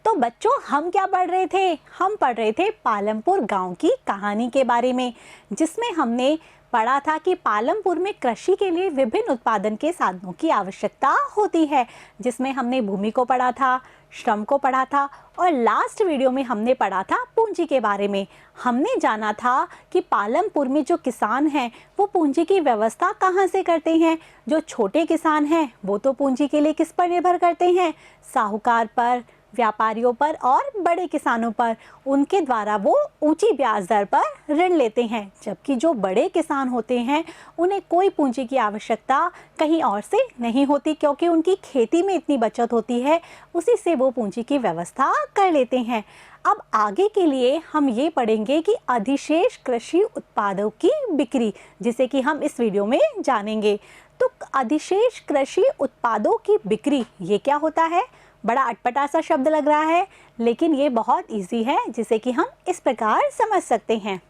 तो बच्चों हम क्या पढ़ रहे थे? हम पढ़ रहे थे पालमपुर गांव की कहानी के बारे में, जिसमें हमने पढ़ा था कि पालमपुर में कृषि के लिए विभिन्न उत्पादन के साधनों की आवश्यकता होती है, जिसमें हमने भूमि को पढ़ा था, श्रम को पढ़ा था और लास्ट वीडियो में हमने पढ़ा था पूंजी के बारे में। हमने जाना था कि पालमपुर में जो किसान हैं वो पूंजी की व्यवस्था कहाँ से करते हैं। जो छोटे किसान हैं वो तो पूंजी के लिए किस पर निर्भर करते हैं? साहूकार पर, व्यापारियों पर और बड़े किसानों पर। उनके द्वारा वो ऊंची ब्याज दर पर ऋण लेते हैं, जबकि जो बड़े किसान होते हैं उन्हें कोई पूंजी की आवश्यकता कहीं और से नहीं होती, क्योंकि उनकी खेती में इतनी बचत होती है, उसी से वो पूंजी की व्यवस्था कर लेते हैं। अब आगे के लिए हम ये पढ़ेंगे कि अधिशेष कृषि उत्पादों की बिक्री, जिसे कि हम इस वीडियो में जानेंगे। तो अधिशेष कृषि उत्पादों की बिक्री ये क्या होता है? बड़ा अटपटा सा शब्द लग रहा है, लेकिन ये बहुत इजी है, जिसे कि हम इस प्रकार समझ सकते हैं।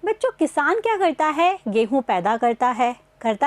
बच्चों, किसान क्या करता है? गेहूं पैदा करता है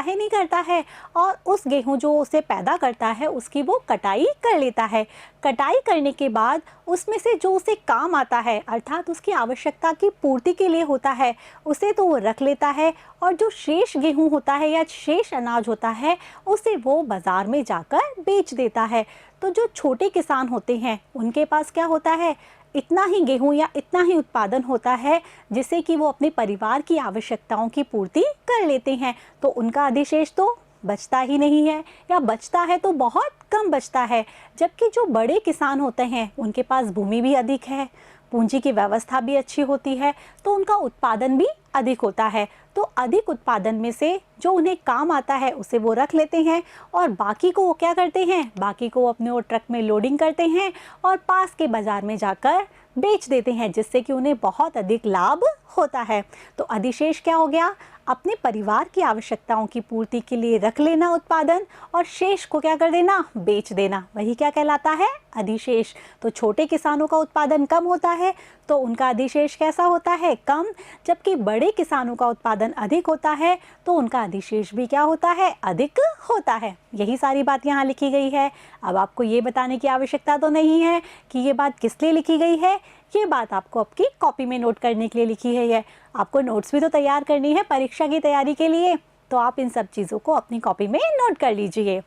नहीं करता है, और उस गेहूं जो उसे पैदा करता है उसकी वो कटाई कर लेता है। कटाई करने के बाद उसमें से जो उसे काम आता है, अर्थात उसकी आवश्यकता की पूर्ति के लिए होता है, उसे तो वो रख लेता है, और जो शेष गेहूं होता है या शेष अनाज होता है उसे वो बाज़ार में जाकर बेच देता है। तो जो छोटे किसान होते हैं उनके पास क्या होता है? इतना ही गेहूं या इतना ही उत्पादन होता है जिससे कि वो अपने परिवार की आवश्यकताओं की पूर्ति कर लेते हैं। तो उनका अधिशेष तो बचता ही नहीं है, या बचता है तो बहुत कम बचता है। जबकि जो बड़े किसान होते हैं उनके पास भूमि भी अधिक है, पूंजी की व्यवस्था भी अच्छी होती है, तो उनका उत्पादन भी अधिक होता है। तो अधिक उत्पादन में से जो उन्हें काम आता है उसे वो रख लेते हैं, और बाकी को वो क्या करते हैं? बाकी को वो अपने वो ट्रक में लोडिंग करते हैं और पास के बाज़ार में जाकर बेच देते हैं, जिससे कि उन्हें बहुत अधिक लाभ होता है। तो अधिशेष क्या हो गया? अपने परिवार की आवश्यकताओं की पूर्ति के लिए रख लेना उत्पादन, और शेष को क्या कर देना? बेच देना। वही क्या कहलाता है? अधिशेष। तो छोटे किसानों का उत्पादन कम होता है तो उनका अधिशेष कैसा होता है? कम। जबकि बड़े किसानों का उत्पादन अधिक होता है तो उनका अधिशेष भी क्या होता है? अधिक होता है। यही सारी बात यहाँ लिखी गई है। अब आपको ये बताने की आवश्यकता तो नहीं है कि ये बात किस लिए लिखी गई है। ये बात आपको आपकी कॉपी में नोट करने के लिए लिखी है। ये आपको नोट्स भी तो तैयार करनी है परीक्षा की तैयारी के लिए, तो आप इन सब चीज़ों को अपनी कॉपी में नोट कर लीजिए।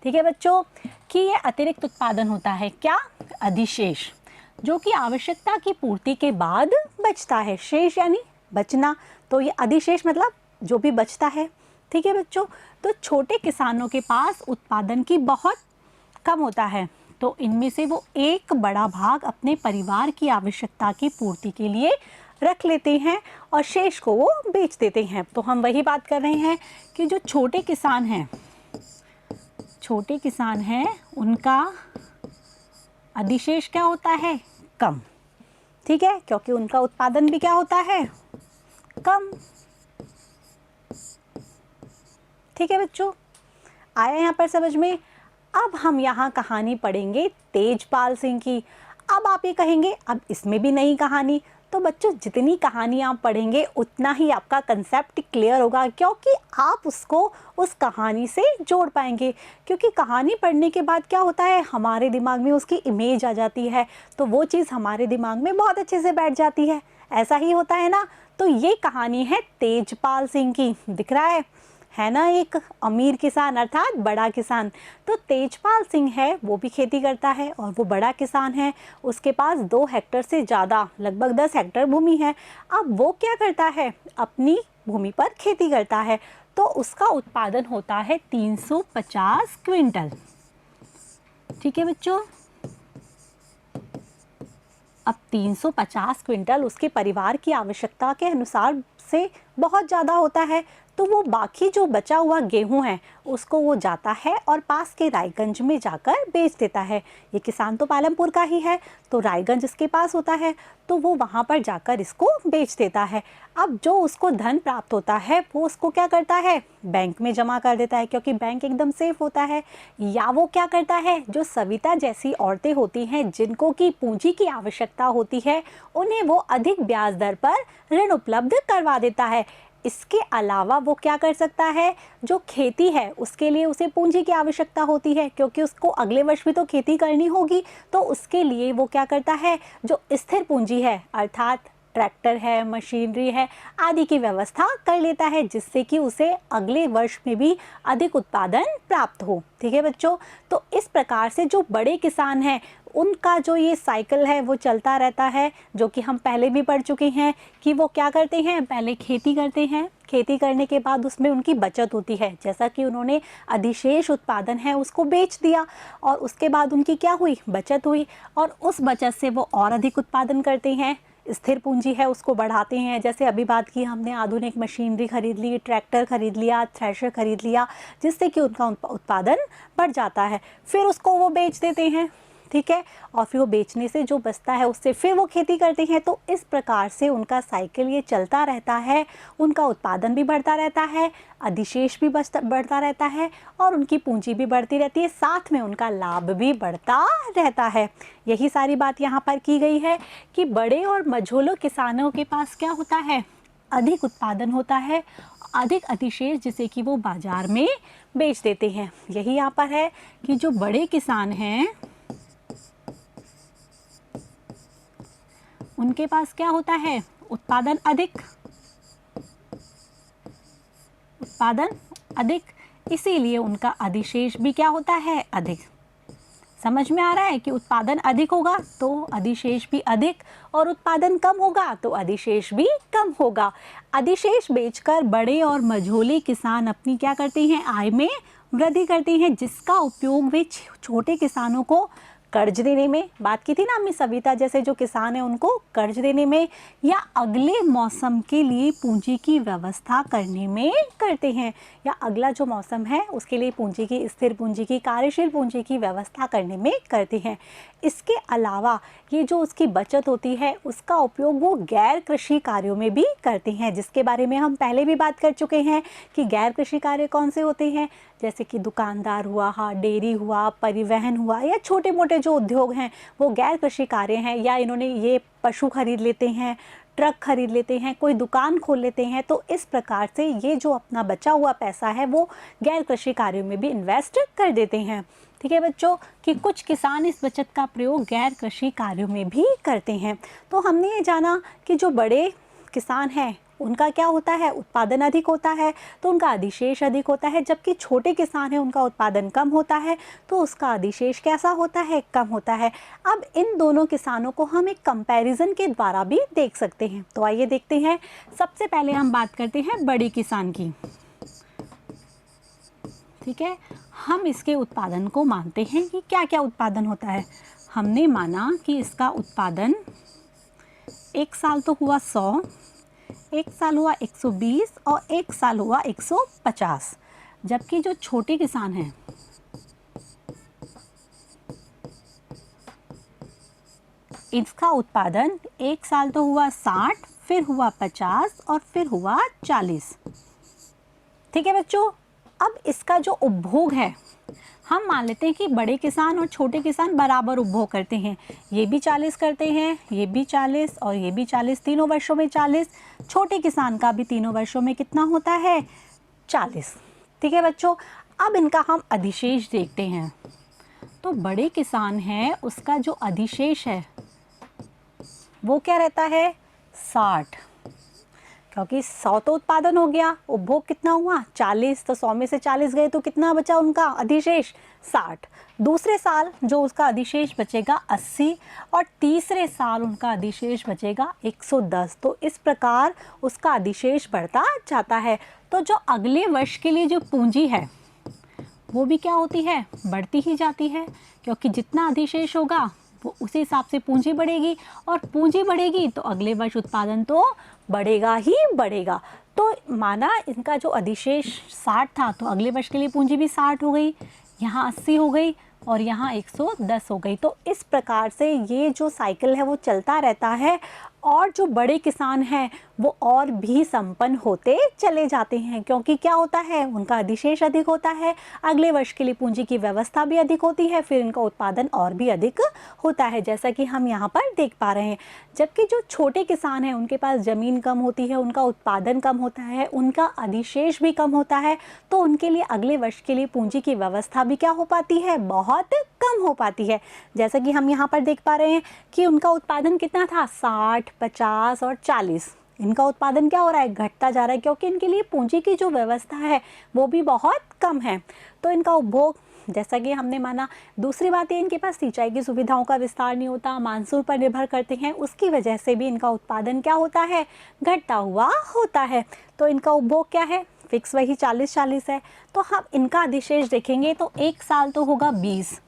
ठीक है बच्चों, कि ये अतिरिक्त उत्पादन होता है क्या? अधिशेष, जो कि आवश्यकता की पूर्ति के बाद बचता है। शेष यानी बचना, तो ये अधिशेष मतलब जो भी बचता है। ठीक है बच्चों, तो छोटे किसानों के पास उत्पादन की बहुत कम होता है, तो इनमें से वो एक बड़ा भाग अपने परिवार की आवश्यकता की पूर्ति के लिए रख लेते हैं और शेष को वो बेच देते हैं। तो हम वही बात कर रहे हैं कि जो छोटे किसान हैं उनका अधिशेष क्या होता है? कम। ठीक है, क्योंकि उनका उत्पादन भी क्या होता है? कम। ठीक है बच्चों, आया यहाँ पर समझ में? अब हम यहाँ कहानी पढ़ेंगे तेजपाल सिंह की। अब आप ये कहेंगे अब इसमें भी नई कहानी। तो बच्चों, जितनी कहानी आप पढ़ेंगे उतना ही आपका कंसेप्ट क्लियर होगा, क्योंकि आप उसको उस कहानी से जोड़ पाएंगे। क्योंकि कहानी पढ़ने के बाद क्या होता है, हमारे दिमाग में उसकी इमेज आ जाती है, तो वो चीज़ हमारे दिमाग में बहुत अच्छे से बैठ जाती है। ऐसा ही होता है ना? तो ये कहानी है तेजपाल सिंह की। दिख रहा है ना? एक अमीर किसान अर्थात बड़ा किसान। तो तेजपाल सिंह है वो भी खेती करता है और वो बड़ा किसान है। उसके पास 2 हेक्टर से ज़्यादा, लगभग 10 हेक्टर भूमि है। अब वो क्या करता है? अपनी भूमि पर खेती करता है, तो उसका उत्पादन होता है 350 क्विंटल। ठीक है बच्चों, अब 350 क्विंटल उसके परिवार की आवश्यकता के अनुसार से बहुत ज़्यादा होता है। तो वो बाकी जो बचा हुआ गेहूं है उसको वो जाता है और पास के रायगंज में जाकर बेच देता है। ये किसान तो पालमपुर का ही है, तो रायगंज इसके पास होता है, तो वो वहाँ पर जाकर इसको बेच देता है। अब जो उसको धन प्राप्त होता है वो उसको क्या करता है? बैंक में जमा कर देता है, क्योंकि बैंक एकदम सेफ होता है। या वो क्या करता है, जो सविता जैसी औरतें होती हैं जिनको की पूंजी की आवश्यकता होती है, उन्हें वो अधिक ब्याज दर पर ऋण उपलब्ध करवा देता है। इसके अलावा वो क्या कर सकता है, जो खेती है उसके लिए उसे पूंजी की आवश्यकता होती है, क्योंकि उसको अगले वर्ष भी तो खेती करनी होगी। तो उसके लिए वो क्या करता है, जो स्थिर पूंजी है अर्थात ट्रैक्टर है, मशीनरी है आदि की व्यवस्था कर लेता है, जिससे कि उसे अगले वर्ष में भी अधिक उत्पादन प्राप्त हो। ठीक है बच्चों, तो इस प्रकार से जो बड़े किसान हैं उनका जो ये साइकिल है वो चलता रहता है, जो कि हम पहले भी पढ़ चुके हैं कि वो क्या करते हैं, पहले खेती करते हैं, खेती करने के बाद उसमें उनकी बचत होती है, जैसा कि उन्होंने अधिशेष उत्पादन है उसको बेच दिया और उसके बाद उनकी क्या हुई, बचत हुई, और उस बचत से वो और अधिक उत्पादन करते हैं, स्थिर पूंजी है उसको बढ़ाते हैं। जैसे अभी बात की हमने, आधुनिक मशीनरी खरीद ली, ट्रैक्टर खरीद लिया, थ्रेशर खरीद लिया, जिससे कि उनका उत्पादन बढ़ जाता है, फिर उसको वो बेच देते हैं। ठीक है, और फिर वो बेचने से जो बचता है उससे फिर वो खेती करते हैं। तो इस प्रकार से उनका साइकिल ये चलता रहता है, उनका उत्पादन भी बढ़ता रहता है, अधिशेष भी बढ़ता रहता है और उनकी पूंजी भी बढ़ती रहती है, साथ में उनका लाभ भी बढ़ता रहता है। यही सारी बात यहाँ पर की गई है कि बड़े और मझोले किसानों के पास क्या होता है, अधिक उत्पादन होता है, अधिक अधिशेष, जिसे कि वो बाजार में बेच देते हैं। यही यहाँ पर है कि जो बड़े किसान हैं उनके पास क्या होता है, उत्पादन अधिक, इसीलिए उनका अधिशेष भी क्या होता है, अधिक। समझ में आ रहा है कि उत्पादन अधिक होगा तो अधिशेष भी अधिक, और उत्पादन कम होगा तो अधिशेष भी कम होगा। अधिशेष बेचकर बड़े और मझोले किसान अपनी क्या करते हैं, आय में वृद्धि करते हैं, जिसका उपयोग वे छोटे किसानों को कर्ज देने में, बात की थी ना हमने, सविता जैसे जो किसान हैं उनको कर्ज देने में, या अगले मौसम के लिए पूंजी की व्यवस्था करने में करते हैं, या अगला जो मौसम है उसके लिए पूंजी की, स्थिर पूंजी की, कार्यशील पूंजी की व्यवस्था करने में करते हैं। इसके अलावा ये जो उसकी बचत होती है उसका उपयोग वो गैर कृषि कार्यों में भी करते हैं, जिसके बारे में हम पहले भी बात कर चुके हैं कि गैर कृषि कार्य कौन से होते हैं, जैसे कि दुकानदार हुआ, हाँ डेयरी हुआ, परिवहन हुआ, या छोटे मोटे जो उद्योग हैं वो गैर कृषि कार्य हैं, या इन्होंने ये पशु खरीद लेते हैं, ट्रक खरीद लेते हैं, कोई दुकान खोल लेते हैं। तो इस प्रकार से ये जो अपना बचा हुआ पैसा है वो गैर कृषि कार्यों में भी इन्वेस्ट कर देते हैं। ठीक है बच्चों, कि कुछ किसान इस बचत का प्रयोग गैर कृषि कार्यों में भी करते हैं। तो हमने ये जाना कि जो बड़े किसान हैं उनका क्या होता है, उत्पादन अधिक होता है तो उनका अधिशेष अधिक होता है, जबकि छोटे किसान हैं उनका उत्पादन कम होता है तो उसका अधिशेष कैसा होता है, कम होता है। अब इन दोनों किसानों को हम एक कंपैरिजन के द्वारा भी देख सकते हैं। तो आइए देखते हैं। सबसे पहले हम बात करते हैं बड़े किसान की। ठीक है, हम इसके उत्पादन को मानते हैं कि क्या क्या उत्पादन होता है। हमने माना कि इसका उत्पादन एक साल तो हुआ 100, एक साल हुआ 120 और एक साल हुआ 150, जबकि जो छोटे किसान हैं इसका उत्पादन एक साल तो हुआ 60, फिर हुआ 50 और फिर हुआ 40। ठीक है बच्चों, अब इसका जो उपभोग है हम मान लेते हैं कि बड़े किसान और छोटे किसान बराबर उपभोग करते हैं, ये भी 40 करते हैं, ये भी 40 और ये भी 40, तीनों वर्षों में 40। छोटे किसान का भी तीनों वर्षों में कितना होता है, 40। ठीक है बच्चों, अब इनका हम अधिशेष देखते हैं। तो बड़े किसान हैं उसका जो अधिशेष है वो क्या रहता है, 60, क्योंकि 100 तो उत्पादन हो गया, उपभोग कितना हुआ 40, तो 100 में से 40 गए तो कितना बचा उनका अधिशेष, 60। दूसरे साल जो उसका अधिशेष बचेगा 80 और तीसरे साल उनका अधिशेष बचेगा 110। तो इस प्रकार उसका अधिशेष बढ़ता जाता है। तो जो अगले वर्ष के लिए जो पूंजी है वो भी क्या होती है, बढ़ती ही जाती है, क्योंकि जितना अधिशेष होगा वो उसी हिसाब से पूंजी बढ़ेगी, और पूंजी बढ़ेगी तो अगले वर्ष उत्पादन तो बढ़ेगा ही बढ़ेगा। तो माना इनका जो अधिशेष 60 था तो अगले वर्ष के लिए पूंजी भी 60 हो गई, यहाँ 80 हो गई और यहाँ 110 हो गई। तो इस प्रकार से ये जो साइकिल है वो चलता रहता है और जो बड़े किसान हैं वो और भी संपन्न होते चले जाते हैं, क्योंकि क्या होता है, उनका अधिशेष अधिक होता है, अगले वर्ष के लिए पूंजी की व्यवस्था भी अधिक होती है, फिर इनका उत्पादन और भी अधिक होता है, जैसा कि हम यहाँ पर देख पा रहे हैं। जबकि जो छोटे किसान हैं उनके पास ज़मीन कम होती है, उनका उत्पादन कम होता है, उनका अधिशेष भी कम होता है, तो उनके लिए अगले वर्ष के लिए पूंजी की व्यवस्था भी क्या हो पाती है, बहुत कम हो पाती है। जैसा कि हम यहाँ पर देख पा रहे हैं कि उनका उत्पादन कितना था, 60, 50 और 40। इनका उत्पादन क्या हो रहा है, घटता जा रहा है, क्योंकि इनके लिए पूंजी की जो व्यवस्था है वो भी बहुत कम है। तो इनका उपभोग, जैसा कि हमने माना, दूसरी बात है इनके पास सिंचाई की सुविधाओं का विस्तार नहीं होता, मानसून पर निर्भर करते हैं, उसकी वजह से भी इनका उत्पादन क्या होता है, घटता हुआ होता है। तो इनका उपभोग क्या है, फिक्स वही 40-40 है। तो हम इनका अधिशेष देखेंगे तो एक साल तो होगा 20,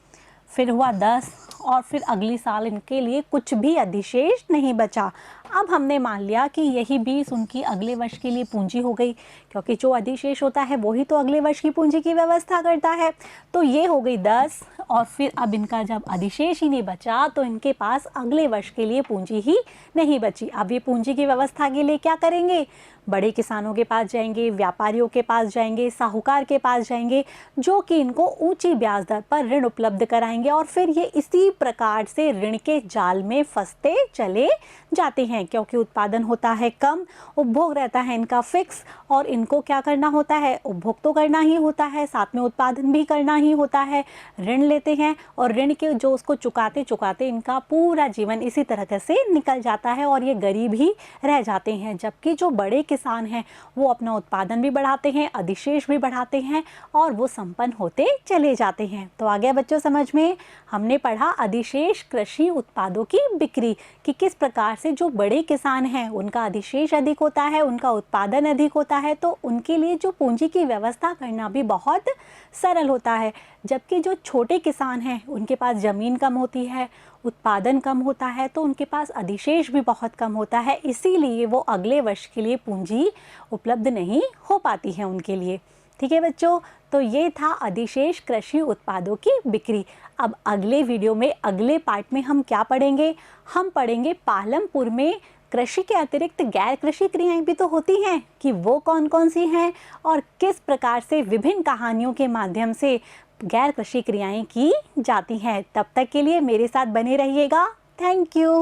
फिर हुआ 10, और फिर अगली साल इनके लिए कुछ भी अधिशेष नहीं बचा। अब हमने मान लिया कि यही 20 उनकी अगले वर्ष के लिए पूंजी हो गई, क्योंकि जो अधिशेष होता है वही तो अगले वर्ष की पूंजी की व्यवस्था करता है। तो ये हो गई 10, और फिर अब इनका जब अधिशेष ही नहीं बचा तो इनके पास अगले वर्ष के लिए पूंजी ही नहीं बची। अब ये पूंजी की व्यवस्था के लिए क्या करेंगे, बड़े किसानों के पास जाएंगे, व्यापारियों के पास जाएंगे, साहूकार के पास जाएंगे, जो कि इनको ऊंची ब्याज दर पर ऋण उपलब्ध कराएंगे, और फिर ये इसी प्रकार से ऋण के जाल में फंसते चले जाते हैं, क्योंकि उत्पादन होता है कम, उपभोग रहता है इनका फिक्स, और इनको क्या करना होता है, उपभोग तो करना ही होता है, साथ में उत्पादन भी करना ही होता है। ऋण लेते हैं और ऋण के जो उसको चुकाते चुकाते इनका पूरा जीवन इसी तरह से निकल जाता है, और ये गरीब ही रह जाते हैं। जबकि जो बड़े किसान हैं वो अपना उत्पादन भी बढ़ाते हैं, अधिशेष भी बढ़ाते हैं, और वो संपन्न होते चले जाते हैं। तो आ गया बच्चों समझ में, हमने पढ़ा अधिशेष कृषि उत्पादों की बिक्री, कि किस प्रकार से जो बड़े किसान हैं उनका अधिशेष अधिक होता है, उनका उत्पादन अधिक होता है, तो उनके लिए जो पूंजी की व्यवस्था करना भी बहुत सरल होता है। जबकि जो छोटे किसान हैं उनके पास ज़मीन कम होती है, उत्पादन कम होता है, तो उनके पास अधिशेष भी बहुत कम होता है, इसीलिए वो अगले वर्ष के लिए पूंजी उपलब्ध नहीं हो पाती है उनके लिए। ठीक है बच्चों, तो ये था अधिशेष कृषि उत्पादों की बिक्री। अब अगले वीडियो में, अगले पार्ट में हम क्या पढ़ेंगे, हम पढ़ेंगे पालमपुर में कृषि के अतिरिक्त गैर कृषि क्रियाएं भी तो होती हैं, कि वो कौन कौन सी हैं, और किस प्रकार से विभिन्न कहानियों के माध्यम से गैर कृषि क्रियाएं की जाती हैं। तब तक के लिए मेरे साथ बने रहिएगा। Thank you.